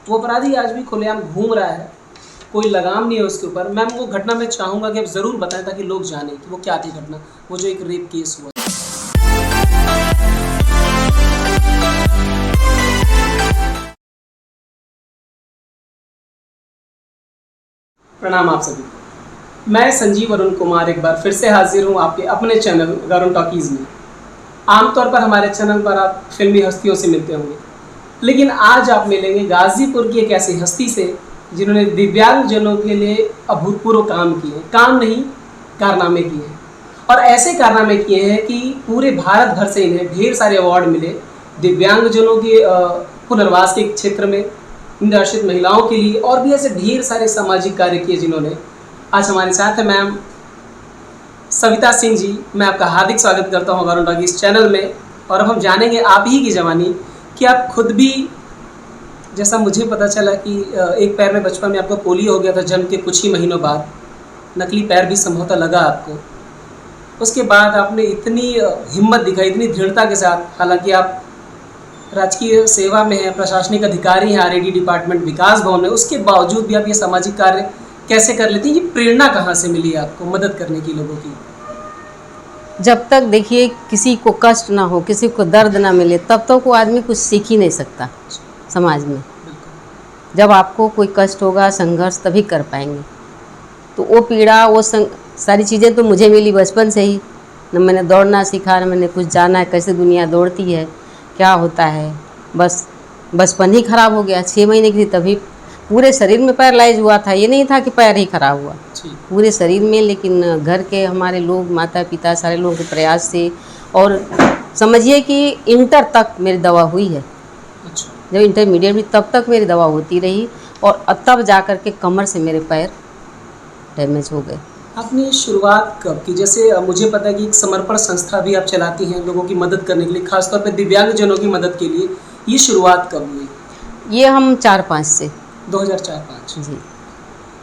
वो अपराधी आज भी खुलेआम घूम रहा है, कोई लगाम नहीं है उसके ऊपर। मैम वो घटना मैं चाहूँगा कि आप ज़रूर बताएं ताकि लोग जानें कि वो क्या थी घटना, वो जो एक रेप केस हुआ। प्रणाम आप सभी को। मैं संजीव अरुण कुमार एक बार फिर से हाजिर हूँ आपके अपने चैनल गरुण टॉकीज़ में। आमतौर पर हमारे चैनल पर आप फिल्मी हस्तियों से मिलते होंगे, लेकिन आज आप मिलेंगे गाज़ीपुर की एक ऐसी हस्ती से जिन्होंने दिव्यांगजनों के लिए अभूतपूर्व काम किए, काम नहीं कारनामे किए हैं। और ऐसे कारनामे किए हैं कि पूरे भारत भर से इन्हें ढेर सारे अवार्ड मिले दिव्यांगजनों के पुनर्वास के क्षेत्र में, निर्वासित महिलाओं के लिए, और भी ऐसे ढेर सारे सामाजिक कार्य किए जिन्होंने। आज हमारे साथ है मैम सविता सिंह जी। मैं आपका हार्दिक स्वागत करता हूँ गरुण टॉकीज़ चैनल में। और अब हम जानेंगे आप ही की ज़बानी कि आप खुद भी, जैसा मुझे पता चला कि एक पैर में बचपन में आपको पोलियो हो गया था जन्म के कुछ ही महीनों बाद, नकली पैर भी संभवतः लगा आपको। उसके बाद आपने इतनी हिम्मत दिखाई, इतनी दृढ़ता के साथ, हालांकि आप राजकीय सेवा में हैं, प्रशासनिक अधिकारी हैं आरएडी डिपार्टमेंट विकास भवन में, उसके बावजूद भी आप ये सामाजिक कार्य कैसे कर लेती हैं? ये प्रेरणा कहाँ से मिली आपको मदद करने की लोगों की? जब तक देखिए किसी को कष्ट ना हो, किसी को दर्द ना मिले, तब तक वो आदमी कुछ सीख ही नहीं सकता समाज में। जब आपको कोई कष्ट होगा, संघर्ष, तभी कर पाएंगे। तो वो पीड़ा, वो सारी चीज़ें तो मुझे मिली बचपन से ही। न मैंने दौड़ना सीखा, न मैंने कुछ जाना है कैसे दुनिया दौड़ती है, क्या होता है। बस बचपन ही ख़राब हो गया। 6 महीने की थी तभी पूरे शरीर में पैरालाइज हुआ था। ये नहीं था कि पैर ही खराब हुआ, पूरे शरीर में। लेकिन घर के हमारे लोग, माता पिता, सारे लोगों के प्रयास से, और समझिए कि इंटर तक मेरी दवा हुई है। जब इंटरमीडिएट भी तब तक मेरी दवा होती रही, और तब जा कर के कमर से मेरे पैर डैमेज हो गए। आपने शुरुआत कब की? जैसे मुझे पता है कि एक समर्पण संस्था भी आप चलाती हैं लोगों की मदद करने के लिए, खासतौर पर दिव्यांगजनों की मदद के लिए। ये शुरुआत कब हुई? ये हम 4-5 से 2004-5 जी।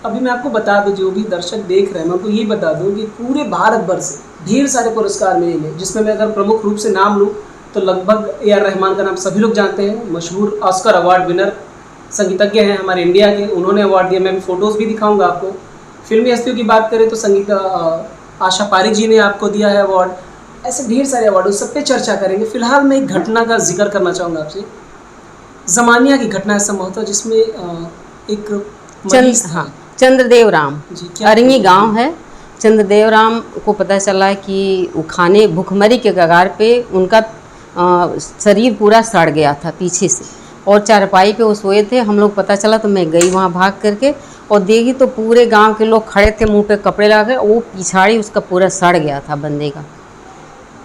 अभी मैं आपको बता दूं, जो भी दर्शक देख रहे हैं, मैं आपको ये बता दूं कि पूरे भारत भर से ढेर सारे पुरस्कार मिले, जिसमें मैं अगर प्रमुख रूप से नाम लूँ तो लगभग ए आर रहमान का नाम सभी लोग जानते हैं, मशहूर ऑस्कर अवार्ड विनर संगीतज्ञ हैं हमारे इंडिया के, उन्होंने अवार्ड दिया। मैं फ़ोटोज़ भी दिखाऊंगा आपको। फिल्मी हस्तियों की बात करें तो संगीत आशा पारिक जी ने आपको दिया है अवार्ड। ऐसे ढेर सारे अवार्ड, उस सब पे चर्चा करेंगे। फिलहाल मैं एक घटना का जिक्र करना चाहूँगा आपसे। ज़मानिया की घटना है संभवतः, जिसमें एक चंद्रदेव राम, अरंगी गांव है। चंद्रदेव राम को पता चला कि वो खाने भूखमरी के कगार पे, उनका शरीर पूरा सड़ गया था पीछे से, और चारपाई पे वो सोए थे। हम लोग पता चला तो मैं गई वहाँ भाग करके, और देखी तो पूरे गांव के लोग खड़े थे मुंह पे कपड़े लगा के। वो पिछाड़ी उसका पूरा सड़ गया था बंदे का,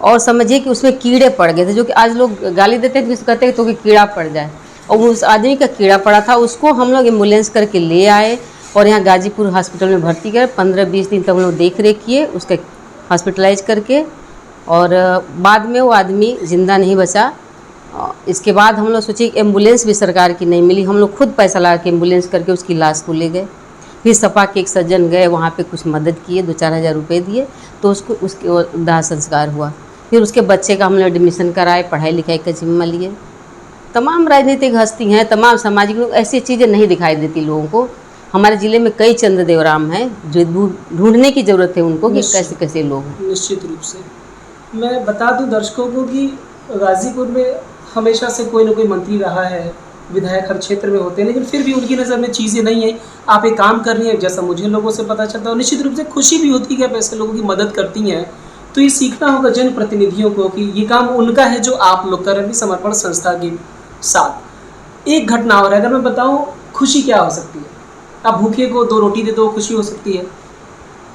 और समझिए कि उसमें कीड़े पड़ गए थे, जो कि आज लोग गाली देते हैं कि कहते हैं तो कि कीड़ा पड़ जाए, और उस आदमी का कीड़ा पड़ा था। उसको हम लोग एम्बुलेंस करके ले आए और यहाँ गाजीपुर हॉस्पिटल में भर्ती कर 15-20 दिन तक हम लोग देख रेख किए उसके, हॉस्पिटलाइज करके। और बाद में वो आदमी ज़िंदा नहीं बचा। इसके बाद हम लोग सोचे एम्बुलेंस भी सरकार की नहीं मिली, हम लोग खुद पैसा लगा के एम्बुलेंस करके उसकी लाश को ले गए। फिर सपा के एक सज्जन गए, वहाँ पे कुछ मदद किए, 2-4 हज़ार रुपये दिए, तो उसको उसके दाह संस्कार हुआ। फिर उसके बच्चे का हमने एडमिशन कराए, पढ़ाई लिखाई का जिम्मा लिए। तमाम राजनीतिक हस्ती हैं, तमाम सामाजिक लोग, ऐसी चीज़ें नहीं दिखाई देती लोगों को। हमारे ज़िले में कई चंद्रदेव राम हैं जो ढूंढने की ज़रूरत है उनको कि कैसे कैसे लोग हैं। निश्चित रूप से मैं बता दूं दर्शकों को कि गाज़ीपुर में हमेशा से कोई ना कोई मंत्री रहा है, विधायक हर क्षेत्र में होते हैं, लेकिन फिर भी उनकी नज़र में चीज़ें नहीं आई। आप एक काम कर रही हैं, जैसा मुझे लोगों से पता चलता है, निश्चित रूप से खुशी भी होती है कि आप ऐसे लोगों की मदद करती हैं। तो ये सीखना होगा जनप्रतिनिधियों को कि ये काम उनका है जो आप लोग कर रहे हैं समर्पण संस्था के साथ। एक घटना और है, अगर मैं बताऊँ खुशी क्या हो सकती है। आप भूखे को 2 रोटी दे दो, खुशी हो सकती है।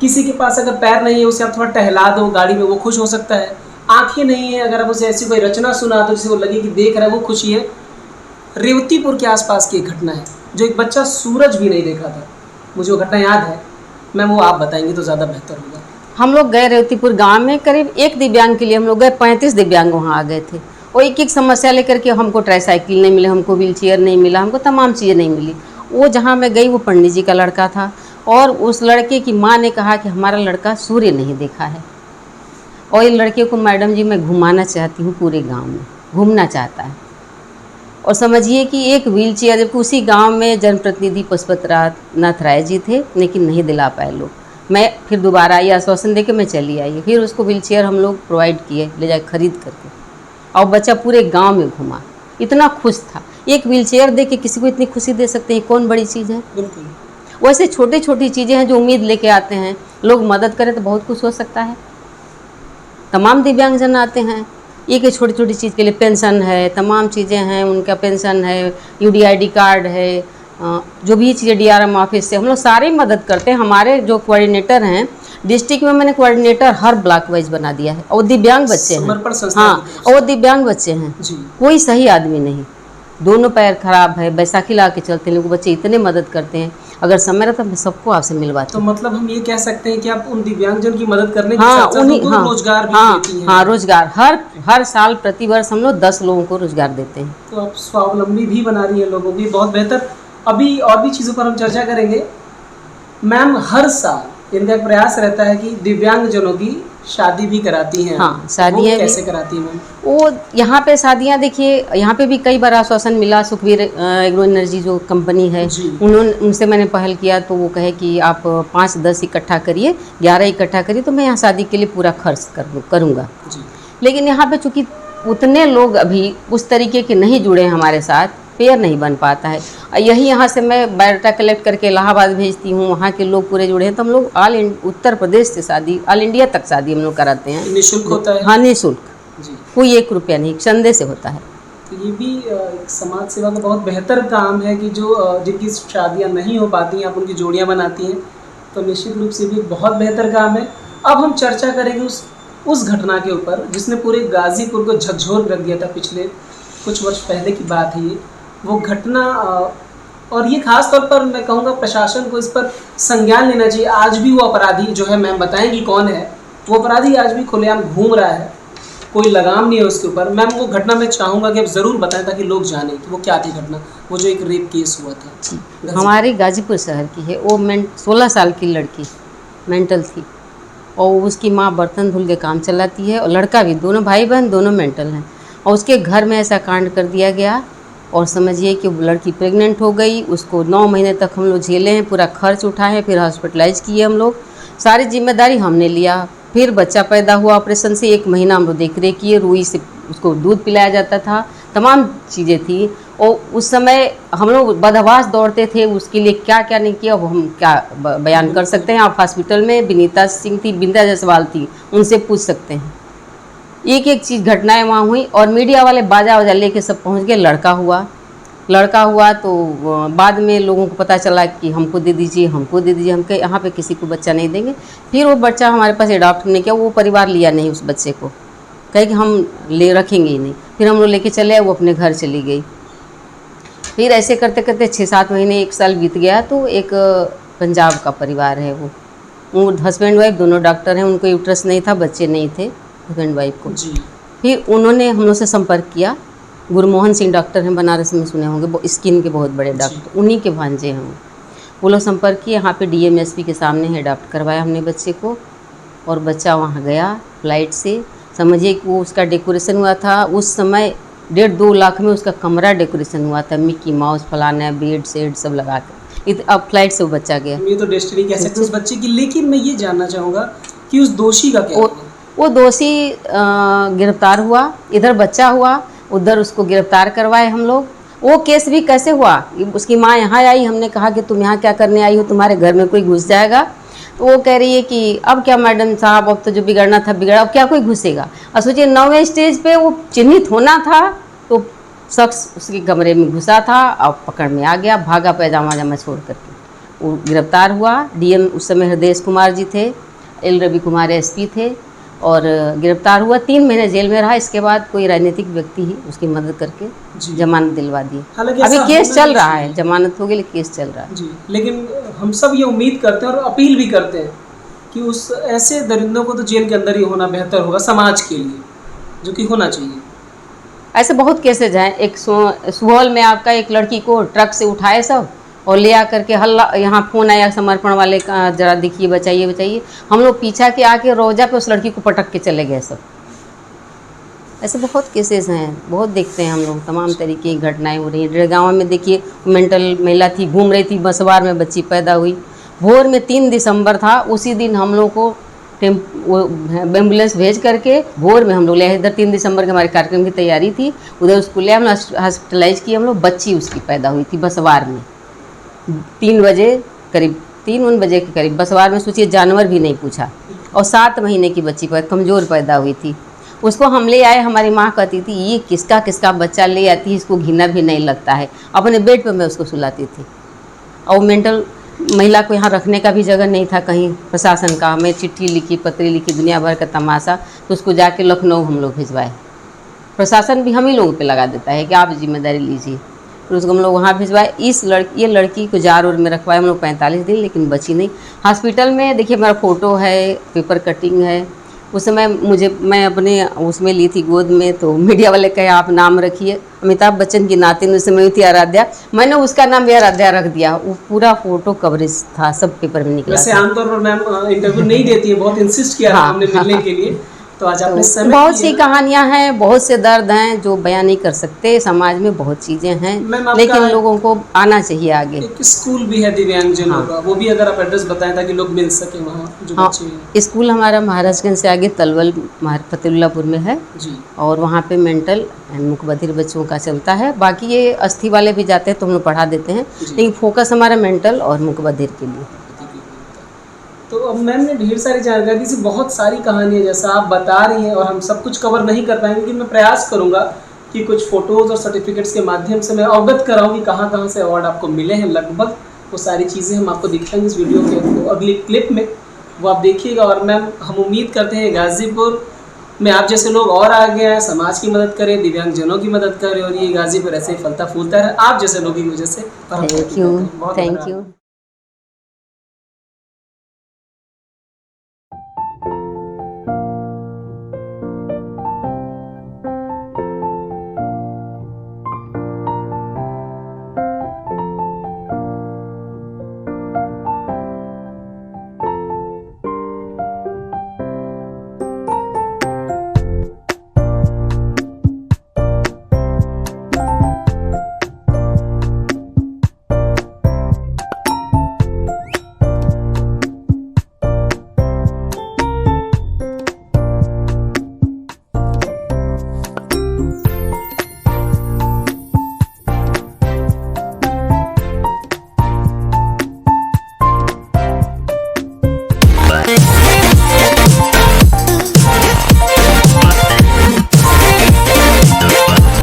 किसी के पास अगर पैर नहीं है, उसे आप थोड़ा टहला दो गाड़ी में, वो खुश हो सकता है। आंखें नहीं है, अगर आप उसे ऐसी कोई रचना सुना दो जिसे वो लगे कि देख रहा है, वो खुशी है। रेवतीपुर के आसपास की एक घटना है, जो एक बच्चा सूरज भी नहीं देखा था, मुझे वो घटना याद है। मैम वो आप बताएंगे तो ज़्यादा बेहतर होगा। हम लोग गए रेवतीपुर गाँव में, करीब 1 दिव्यांग के लिए हम लोग गए। 35 दिव्यांग वहाँ आ गए थे, और एक समस्या लेकर के। हमको ट्राईसाइकिल नहीं मिले, हमको व्हील चेयर नहीं मिला, हमको तमाम चीज़ें नहीं मिली। वो जहाँ मैं गई वो पंडित जी का लड़का था, और उस लड़के की माँ ने कहा कि हमारा लड़का सूर्य नहीं देखा है, और ये लड़के को मैडम जी मैं घुमाना चाहती हूँ, पूरे गांव में घूमना चाहता है। और समझिए कि एक व्हील चेयर, जबकि उसी गांव में जनप्रतिनिधि पशुपतिनाथ राय जी थे, लेकिन नहीं दिला पाए लोग। मैं फिर दोबारा ये आश्वासन दे के मैं चली आई, फिर उसको व्हील चेयर हम लोग प्रोवाइड किए ले जाए खरीद करके, और बच्चा पूरे गांव में घूमा, इतना खुश था। एक व्हील चेयर दे के किसी को इतनी खुशी दे सकते हैं, कौन बड़ी चीज़ है। बिल्कुल। वैसे छोटी छोटी चीज़ें हैं जो उम्मीद लेके आते हैं, लोग मदद करें तो बहुत कुछ हो सकता है। तमाम दिव्यांगजन आते हैं, एक छोटी छोटी चीज़ के लिए पेंशन है, तमाम चीज़ें हैं, उनका पेंशन है, यूडीआईडी कार्ड है, जो भी चीज़ें डीआरएम ऑफिस से हम लोग सारे मदद करते हैं। हमारे जो कोऑर्डिनेटर हैं डिस्ट्रिक्ट में, मैंने कोऑर्डिनेटर हर ब्लॉक वाइज बना दिया है, और दिव्यांग बच्चे हैं। हाँ, और दिव्यांग बच्चे हैं, कोई सही आदमी नहीं, दोनों पैर खराब है, बैसाखी ला के चलते हैं, लोग बच्चे इतने मदद करते हैं। अगर समय रहता मैं सबको आपसे मिलवाती। तो मतलब हम ये कह सकते हैं कि आप उन दिव्यांगजन की मदद करने के हाँ, साथ साथ उनको हाँ, रोजगार भी देती हैं। हाँ, रोजगार हर साल प्रतिवर्ष हम लोग 10 लोगों को रोजगार देते हैं। तो आप स्वावलंबी भी बना रही हैं लोगों की, बहुत बेहतर। अभी और भी चीज़ों पर हम चर्चा करेंगे। मैम, हर साल इनका एक प्रयास रहता है कि दिव्यांगजनों की शादी भी कराती हैं। हाँ, शादियाँ कैसे कराती हैं मैम? वो यहाँ पे शादियाँ देखिए, यहाँ पे भी कई बार आश्वासन मिला। सुखवीर एग्रो एनर्जी जो कंपनी है, उनसे मैंने पहल किया, तो वो कहे कि आप 5-10 इकट्ठा करिए, 11 इकट्ठा करिए, तो मैं यहाँ शादी के लिए पूरा खर्च करूँगा। लेकिन यहाँ पे चूँकि उतने लोग अभी उस तरीके के नहीं जुड़े हैं हमारे साथ, पेयर नहीं बन पाता है। यही यहाँ से मैं बायोडाटा कलेक्ट करके इलाहाबाद भेजती हूँ, वहाँ के लोग पूरे जुड़े हैं, तो हम लोग उत्तर प्रदेश से शादी, ऑल इंडिया तक शादी हम लोग कराते हैं। निःशुल्क होता है? हाँ, निःशुल्क, कोई 1 रुपया नहीं, चंदे से होता है। तो ये भी एक समाज सेवा का बहुत बेहतर काम है कि जो जिनकी शादियाँ नहीं हो पाती हैं, आप उनकी जोड़ियाँ बनाती हैं, तो निश्चित रूप से भी बहुत बेहतर काम है। अब हम चर्चा करेंगे उस घटना के ऊपर जिसने पूरे गाजीपुर को झकझोर रख दिया था। पिछले कुछ वर्ष पहले की बात है ये, वो घटना, और ये खास तौर पर मैं कहूँगा प्रशासन को इस पर संज्ञान लेना चाहिए। आज भी वो अपराधी जो है, मैम बताएंगी कौन है वो अपराधी, आज भी खुलेआम घूम रहा है, कोई लगाम नहीं है उसके ऊपर। मैम, वो घटना मैं चाहूँगा कि आप ज़रूर बताएं ताकि लोग जानें कि वो क्या थी घटना, वो जो एक रेप केस हुआ था। हमारी गाजीपुर शहर की है वो, 16 साल की लड़की मेंटल थी, और उसकी माँ बर्तन धुल के काम चलाती है, और लड़का भी, दोनों भाई बहन दोनों मेंटल हैं। और उसके घर में ऐसा कांड कर दिया गया, और समझिए कि लड़की प्रेग्नेंट हो गई। उसको 9 महीने तक हम लोग झेले हैं, पूरा खर्च उठाए, फिर हॉस्पिटलाइज किए हम लोग, सारी जिम्मेदारी हमने लिया। फिर बच्चा पैदा हुआ, ऑपरेशन से 1 महीना हम लोग देख रेख किए, रुई से उसको दूध पिलाया जाता था, तमाम चीज़ें थी। और उस समय हम लोग बदहवास दौड़ते थे, उसके लिए क्या क्या नहीं किया वो हम क्या बयान कर सकते हैं। आप हॉस्पिटल में विनीता सिंह थी, बिंदा जायसवाल थी, उनसे पूछ सकते हैं। एक एक चीज़ घटनाएं वहाँ हुई, और मीडिया वाले बाजा वाजा लेके सब पहुँच गए। लड़का हुआ तो बाद में लोगों को पता चला कि हमको दे दीजिए, हमको दे दीजिए, हम कहे यहाँ पे किसी को बच्चा नहीं देंगे। फिर वो बच्चा हमारे पास एडॉप्ट नहीं किया, वो परिवार लिया नहीं उस बच्चे को, कहे कि हम ले रखेंगे ही नहीं। फिर हम लोग लेके चले, वो अपने घर चली गई। फिर ऐसे करते करते 6-7 महीने, 1 साल बीत गया, तो एक पंजाब का परिवार है, वो हस्बैंड वाइफ दोनों डॉक्टर हैं, उनको यूट्रस नहीं था, बच्चे नहीं थे हस्बैंड वाइफ को। फिर उन्होंने हम लोग से संपर्क किया। गुरमोहन सिंह डॉक्टर हैं, बनारस में सुने होंगे, वो स्किन के बहुत बड़े डॉक्टर, उन्हीं के भांजे हैं वो लोग संपर्क किए। यहाँ पे डीएमएसपी के सामने है, अडॉप्ट करवाया हमने बच्चे को, और बच्चा वहाँ गया फ्लाइट से। समझिए कि वो उसका डेकोरेशन हुआ था उस समय 1.5-2 लाख में उसका कमरा डेकोरेशन हुआ था, मिक्की माउस फलाना बेड सेड सब लगा कर। अब फ्लाइट से वो बच्चा गया। ये तो डेस्टिनी कह सकते हैं उस बच्चे की। लेकिन मैं ये जानना चाहूँगा कि उस दोषी का क्या हुआ? वो दोषी गिरफ्तार हुआ, इधर बच्चा हुआ, उधर उसको गिरफ्तार करवाए हम लोग। वो केस भी कैसे हुआ, उसकी माँ यहाँ आई, हमने कहा कि तुम यहाँ क्या करने आई हो, तुम्हारे घर में कोई घुस जाएगा। तो वो कह रही है कि अब क्या मैडम साहब, अब तो जो बिगड़ना था बिगड़ा, अब क्या कोई घुसेगा। और सोचिए 9वें स्टेज पे वो चिन्हित होना था, तो शख्स उसके कमरे में घुसा था और पकड़ में आ गया, भागा पैजामा जामा छोड़ करके। वो गिरफ्तार हुआ। डीएम उस समय हृदय कुमार जी थे, एल रवि कुमार एसपी थे, और गिरफ्तार हुआ। 3 महीने जेल में रहा। इसके बाद कोई राजनीतिक व्यक्ति ही उसकी मदद करके जमानत दिलवा दी। अभी केस चल रहा है, जमानत हो गई लेकिन केस चल रहा है जी। लेकिन हम सब ये उम्मीद करते हैं और अपील भी करते हैं कि उस ऐसे दरिंदों को तो जेल के अंदर ही होना बेहतर होगा समाज के लिए, जो कि होना चाहिए। ऐसे बहुत केसेज हैं। एक सुहौल में आपका एक लड़की को ट्रक से उठाए सब और ले आकर के हल्ला, यहाँ फ़ोन आया समर्पण वाले का, जरा देखिए बचाइए बचाइए। हम लोग पीछा के आके रोजा पे उस लड़की को पटक के चले गए सब। ऐसे बहुत केसेस हैं, बहुत देखते हैं हम लोग, तमाम तरीके की घटनाएं हो रही हैं। जड़गांव में देखिए मेंटल महिला थी, घूम रही थी, बसवार में बच्ची पैदा हुई। भोर में 3 दिसंबर था, उसी दिन हम लोग को वो एम्बुलेंस भेज करके भोर में हम लोग ले, इधर 3 दिसंबर के हमारे कार्यक्रम की तैयारी थी, उधर उसको ले हम हॉस्पिटलाइज किए हम लोग। बच्ची उसकी पैदा हुई थी बसवार में 3 बजे करीब, 3 बजे के करीब बसवार में। सोचिए जानवर भी नहीं पूछा, और 7 महीने की बच्ची पर कमज़ोर पैदा हुई थी। उसको हम ले आए, हमारी माँ कहती थी ये किसका किसका बच्चा ले आती है, इसको घिना भी नहीं लगता है। अपने बेड पर मैं उसको सुलाती थी। और मेंटल महिला को यहाँ रखने का भी जगह नहीं था कहीं, प्रशासन का। हमें चिट्ठी लिखी, पत्री लिखी, दुनिया भर का तमाशा, तो उसको जाके लखनऊ हम लोग भिजवाए। प्रशासन भी हम ही लोगों पे लगा देता है कि आप जिम्मेदारी लीजिए। फिर उसको हम लोग वहाँ भिजवाए। ये लड़की को जार और में रखवाए हम लोग 45 दिन, लेकिन बची नहीं। हॉस्पिटल में देखिए मेरा फ़ोटो है, पेपर कटिंग है। उस समय मैं अपने उसमें ली थी गोद में, तो मीडिया वाले कहे आप नाम रखिए। अमिताभ बच्चन की नातिन उस समय थी आराध्या, मैंने उसका नाम भी आराध्या रख दिया। वो पूरा फोटो कवरेज था, सब पेपर में निकला। वैसे आमतौर पर मैम इंटरव्यू नहीं देती है, बहुत इंसिस्ट किया हमने मिलने के लिए, तो आज आपने समय बहुत सी कहानियां हैं, बहुत से दर्द हैं जो बयान नहीं कर सकते। समाज में बहुत चीज़ें हैं, लेकिन लोगों को आना चाहिए आगे। एक स्कूल भी है दिव्यांगजनों का, वो भी अगर आप एड्रेस बताएं ताकि लोग मिल सके वहाँ जो बच्चे हैं। स्कूल हमारा महाराजगंज से आगे तलवल फतेहुल्लापुर में है जी, और वहाँ पे मेंटल एंड मुखबधिर बच्चों का चलता है। बाकी ये अस्थि वाले भी जाते हैं तो हम लोग पढ़ा देते हैं, लेकिन फोकस हमारा मेंटल और मुखबधिर के लिए। तो अब मैम ने ढेर सारी जानकारी दी, बहुत सारी कहानियाँ जैसा आप बता रही हैं, और हम सब कुछ कवर नहीं कर पाएंगे, लेकिन मैं प्रयास करूंगा कि कुछ फ़ोटोज़ और सर्टिफिकेट्स के माध्यम से मैं अवगत कराऊँ कि कहाँ कहाँ से अवार्ड आपको मिले हैं। लगभग वो सारी चीज़ें हम आपको दिखाएंगे इस वीडियो के तो अगली क्लिप में, वो आप देखिएगा। और मैम हम उम्मीद करते हैं गाज़ीपुर में आप जैसे लोग और आगे आए, समाज की मदद करें, दिव्यांगजनों की मदद करें, और ये गाज़ीपुर ऐसे ही फलता फूलता है आप जैसे लोगों की वजह से। Thank you.